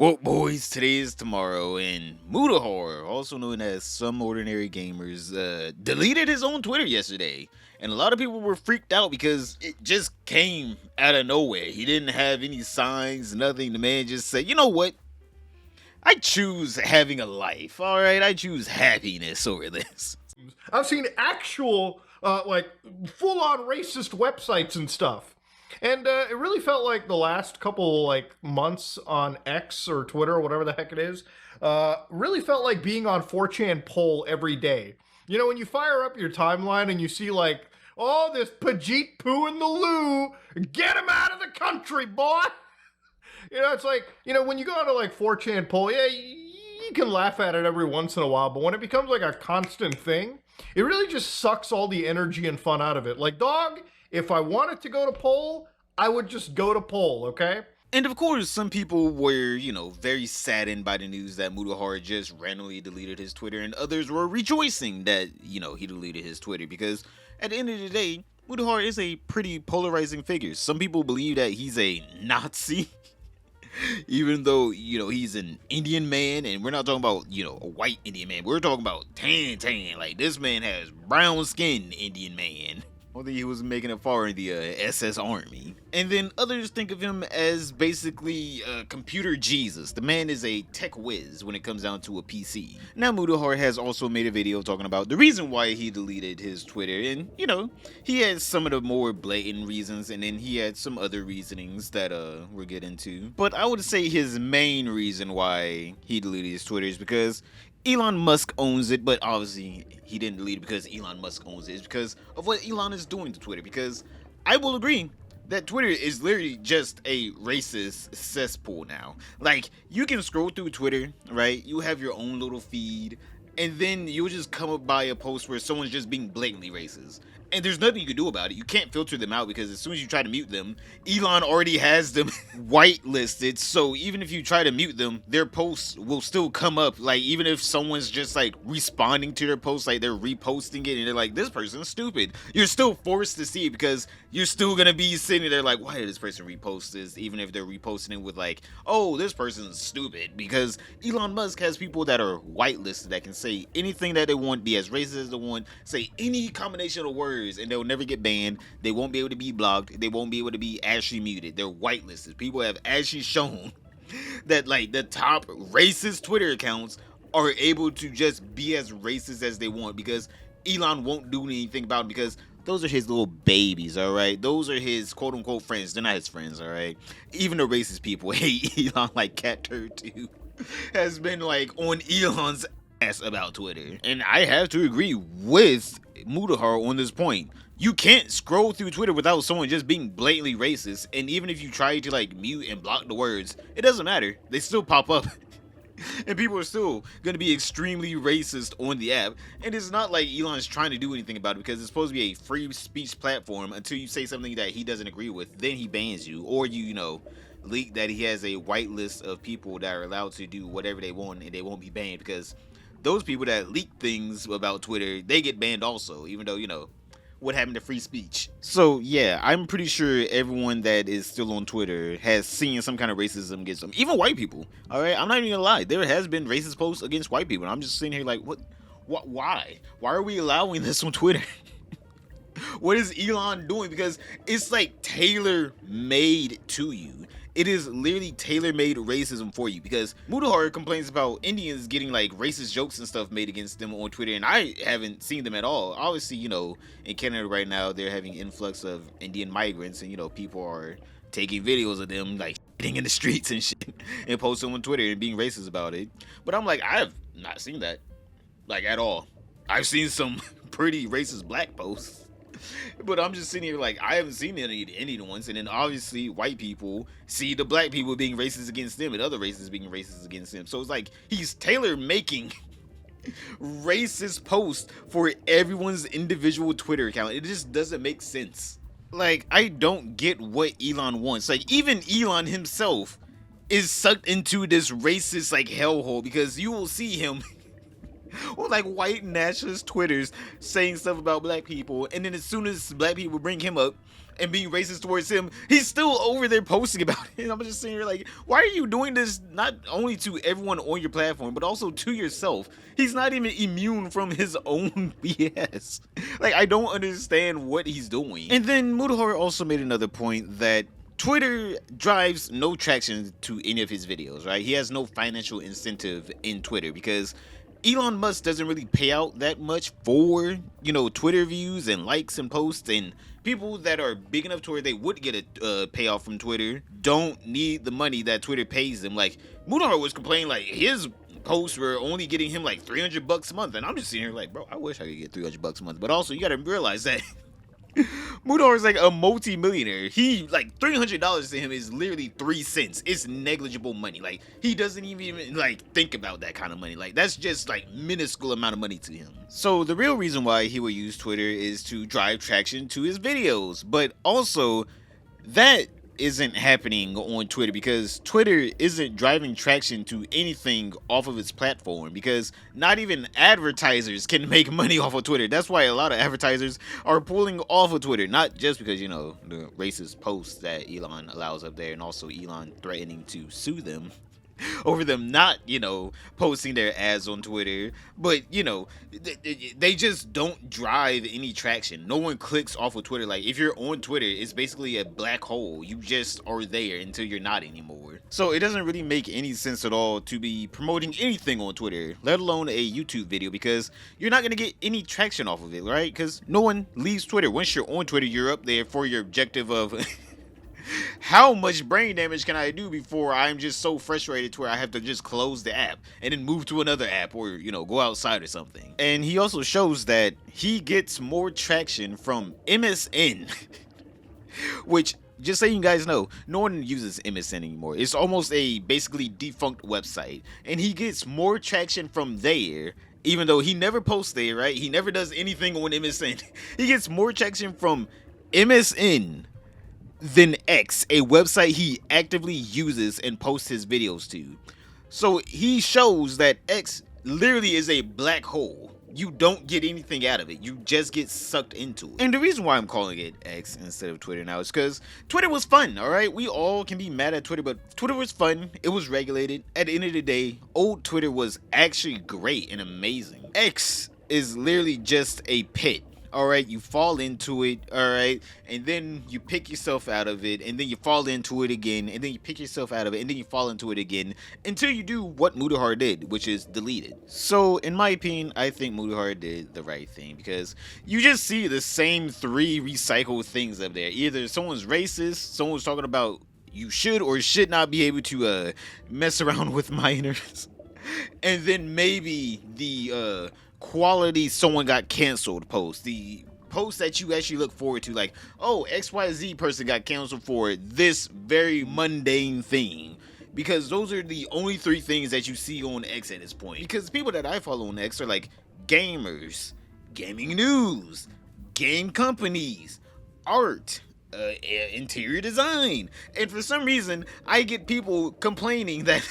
Well, boys, today is tomorrow, and Mutahar, also known as Some Ordinary Gamers, deleted his own Twitter yesterday. And a lot of people were freaked out because it just came out of nowhere. He didn't have any signs, nothing. The man just said, you know what? I choose having a life, alright? I choose happiness over this. I've seen actual, like, full on racist websites and stuff. And it really felt like the last couple, like, months on X or Twitter or whatever the heck it is, really felt like being on 4chan poll every day. You know, when you fire up your timeline and you see, like, oh, this Pajit poo in the loo, get him out of the country, boy! It's like, when you go onto, like, 4chan poll, yeah, you can laugh at it every once in a while, but when it becomes, like, a constant thing, it really just sucks all the energy and fun out of it. Like, dog, if I wanted to go to poll, I would just go to poll, okay? And of course, some people were, very saddened by the news that Mutahar just randomly deleted his Twitter, and others were rejoicing that, he deleted his Twitter because at the end of the day, Mutahar is a pretty polarizing figure. Some people believe that he's a Nazi, even though, he's an Indian man, and we're not talking about, a white Indian man. We're talking about tan. Like, this man has brown skin Indian man. Although he was making it far in the SS Army. And then others think of him as basically computer Jesus. The man is a tech whiz when it comes down to a PC. Now Mutahar has also made a video talking about the reason why he deleted his Twitter. And, he had some of the more blatant reasons, and then he had some other reasonings that we'll get into. But I would say his main reason why he deleted his Twitter is because Elon Musk owns it, but obviously he didn't delete it because Elon Musk owns it. It's because of what Elon is doing to Twitter. Because I will agree that Twitter is literally just a racist cesspool now. Like, you can scroll through Twitter, right? You have your own little feed, and then you'll just come up by a post where someone's just being blatantly racist. And there's nothing you can do about it. You can't filter them out because as soon as you try to mute them, Elon already has them whitelisted. So even if you try to mute them, their posts will still come up. Like, even if someone's just like responding to their post, like they're reposting it and they're like, this person's stupid, you're still forced to see it because you're still gonna be sitting there like, why did this person repost this? Even if they're reposting it with like, oh, this person's stupid. Because Elon Musk has people that are whitelisted that can say anything that they want, be as racist as they want, say any combination of words, and they'll never get banned. They won't be able to be blocked. They won't be able to be actually muted. They're whitelisted. People have actually shown that like the top racist Twitter accounts are able to just be as racist as they want because Elon won't do anything about it because those are his little babies, all right? Those are his quote-unquote friends. They're not his friends, all right? Even the racist people hate Elon like Cat Turd 2 has been like on Elon's ass about Twitter. And I have to agree with Mutahar on this point. You can't scroll through Twitter without someone just being blatantly racist, and even if you try to like mute and block the words, it doesn't matter. They still pop up. And people are still going to be extremely racist on the app. And it's not like Elon's trying to do anything about it because it's supposed to be a free speech platform until you say something that he doesn't agree with. Then he bans you. Or you leak that he has a white list of people that are allowed to do whatever they want and they won't be banned because those people that leak things about Twitter, they get banned also, even though, what happened to free speech. So yeah, I'm pretty sure everyone that is still on Twitter has seen some kind of racism against them, even white people. All right, I'm not even gonna lie, there has been racist posts against white people. And I'm just sitting here like, what, why are we allowing this on Twitter? What is Elon doing? Because it's like tailor made to you. It is literally tailor-made racism for you because Mutahar complains about Indians getting like racist jokes and stuff made against them on Twitter, and I haven't seen them at all. Obviously, in Canada right now, they're having influx of Indian migrants, and people are taking videos of them like shitting in the streets and shit and posting them on Twitter and being racist about it. But I'm like, I have not seen that, like, at all. I've seen some pretty racist black posts. But I'm just sitting here like, I haven't seen any of the ones. And then obviously white people see the black people being racist against them and other races being racist against them. So it's like he's tailor making racist posts for everyone's individual Twitter account. It just doesn't make sense. Like, I don't get what Elon wants. Like, even Elon himself is sucked into this racist like hellhole because you will see him or like white nationalist Twitters saying stuff about black people, and then as soon as black people bring him up, and being racist towards him, he's still over there posting about it. And I'm just sitting here like, why are you doing this not only to everyone on your platform, but also to yourself? He's not even immune from his own BS. Like, I don't understand what he's doing. And then Mutahar also made another point that Twitter drives no traction to any of his videos, right? He has no financial incentive in Twitter because Elon Musk doesn't really pay out that much for, Twitter views and likes and posts, and people that are big enough to where they would get a payoff from Twitter don't need the money that Twitter pays them. Like, Mutahar was complaining like his posts were only getting him like $300 a month, and I'm just sitting here like, bro, I wish I could get $300 a month. But also, you gotta realize that Mutahar is like a multi-millionaire. He like $300 to him is literally 3 cents. It's negligible money. Like, he doesn't even like think about that kind of money. Like, that's just like minuscule amount of money to him. So the real reason why he would use Twitter is to drive traction to his videos, but also that isn't happening on Twitter because Twitter isn't driving traction to anything off of its platform, because not even advertisers can make money off of Twitter. That's why a lot of advertisers are pulling off of Twitter, not just because, the racist posts that Elon allows up there, and also Elon threatening to sue them over them not, posting their ads on Twitter, but, they just don't drive any traction. No one clicks off of Twitter. Like, if you're on Twitter, it's basically a black hole. You just are there until you're not anymore. So it doesn't really make any sense at all to be promoting anything on Twitter, let alone a YouTube video, because you're not going to get any traction off of it, right? Because no one leaves Twitter. Once you're on Twitter, you're up there for your objective of how much brain damage can I do before I'm just so frustrated to where I have to just close the app and then move to another app, or, go outside or something. And he also shows that he gets more traction from MSN, which, just so you guys know, no one uses MSN anymore. It's almost a basically defunct website. And he gets more traction from there, even though he never posts there, right? He never does anything on MSN. He gets more traction from MSN than X, a website he actively uses and posts his videos to. So he shows that X literally is a black hole. You don't get anything out of it. You just get sucked into it. And the reason why I'm calling it X instead of Twitter now is because Twitter was fun, alright? We all can be mad at Twitter, but Twitter was fun. It was regulated. At the end of the day, old Twitter was actually great and amazing. X is literally just a pit. Alright, you fall into it, alright, and then you pick yourself out of it, and then you fall into it again, and then you pick yourself out of it, and then you fall into it again, until you do what Mutahar did, which is delete it. So, in my opinion, I think Mutahar did the right thing, because you just see the same 3 recycled things up there. Either someone's racist, someone's talking about you should or should not be able to mess around with minors, and then maybe the quality someone got canceled post, the post that you actually look forward to, like, oh, XYZ person got canceled for this very mundane thing, because those are the only 3 things that you see on X at this point. Because people that I follow on X are like gamers, gaming news, game companies, art, interior design, and for some reason I get people complaining that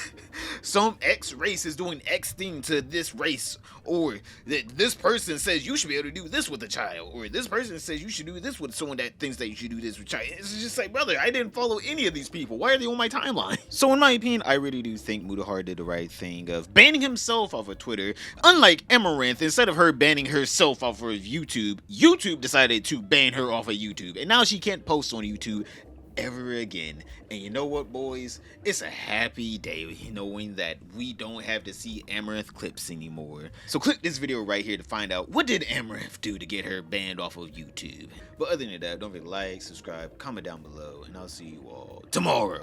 some X race is doing X thing to this race, or that this person says you should be able to do this with a child, or this person says you should do this with someone that thinks that you should do this with a child. It's just like, brother, I didn't follow any of these people. Why are they on my timeline? So in my opinion, I really do think Mutahar did the right thing of banning himself off of Twitter. Unlike Amaranth, instead of her banning herself off of YouTube, YouTube decided to ban her off of YouTube, and now she can't post on YouTube ever again. And you know what, boys? It's a happy day knowing that we don't have to see Amaranth clips anymore. So click this video right here to find out what did Amaranth do to get her banned off of YouTube. But other than that, don't forget to like, subscribe, comment down below, and I'll see you all tomorrow.